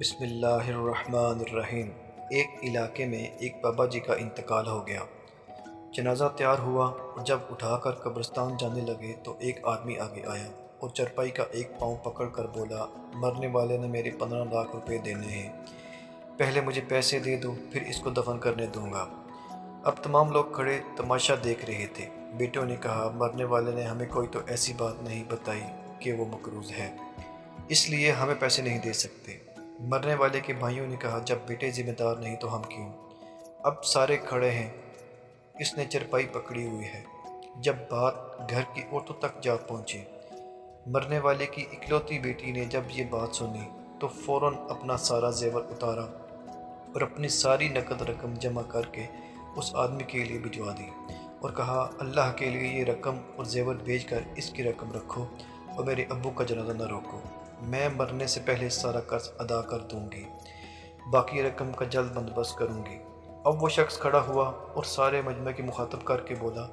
بسم اللہ الرحمن الرحیم۔ ایک علاقے میں ایک بابا جی کا انتقال ہو گیا۔ جنازہ تیار ہوا اور جب اٹھا کر قبرستان جانے لگے تو ایک آدمی آگے آیا اور چرپائی کا ایک پاؤں پکڑ کر بولا، مرنے والے نے میرے 15 لاکھ روپے دینے ہیں، پہلے مجھے پیسے دے دو پھر اس کو دفن کرنے دوں گا۔ اب تمام لوگ کھڑے تماشا دیکھ رہے تھے۔ بیٹوں نے کہا، مرنے والے نے ہمیں کوئی تو ایسی بات نہیں بتائی کہ وہ مقروض ہے، اس لیے ہمیں پیسے نہیں دے سکتے۔ مرنے والے کے بھائیوں نے کہا، جب بیٹے ذمہ دار نہیں تو ہم کیوں؟ اب سارے کھڑے ہیں، اس نے چرپائی پکڑی ہوئی ہے۔ جب بات گھر کی عورتوں تک جا پہنچی، مرنے والے کی اکلوتی بیٹی نے جب یہ بات سنی تو فوراً اپنا سارا زیور اتارا اور اپنی ساری نقد رقم جمع کر کے اس آدمی کے لیے بھجوا دی اور کہا، اللہ کے لیے یہ رقم اور زیور بھیج کر اس کی رقم رکھو اور میرے ابو کا جنازہ نہ روکو، میں مرنے سے پہلے سارا قرض ادا کر دوں گی، باقی رقم کا جلد بندوبست کروں گی۔ اب وہ شخص کھڑا ہوا اور سارے مجمع کی مخاطب کر کے بولا،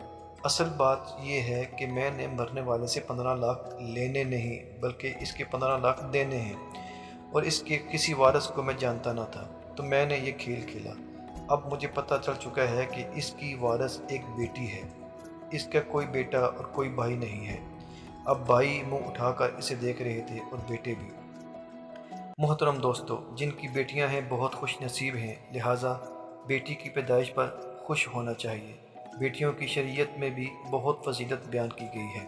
اصل بات یہ ہے کہ میں نے مرنے والے سے 15 لاکھ لینے نہیں بلکہ اس کے 15 لاکھ دینے ہیں، اور اس کے کسی وارث کو میں جانتا نہ تھا تو میں نے یہ کھیل کھیلا۔ اب مجھے پتہ چل چکا ہے کہ اس کی وارث ایک بیٹی ہے، اس کا کوئی بیٹا اور کوئی بھائی نہیں ہے۔ اب بھائی منہ اٹھا کر اسے دیکھ رہے تھے اور بیٹے بھی۔ محترم دوستو، جن کی بیٹیاں ہیں بہت خوش نصیب ہیں، لہٰذا بیٹی کی پیدائش پر خوش ہونا چاہیے۔ بیٹیوں کی شریعت میں بھی بہت فضیلت بیان کی گئی ہے۔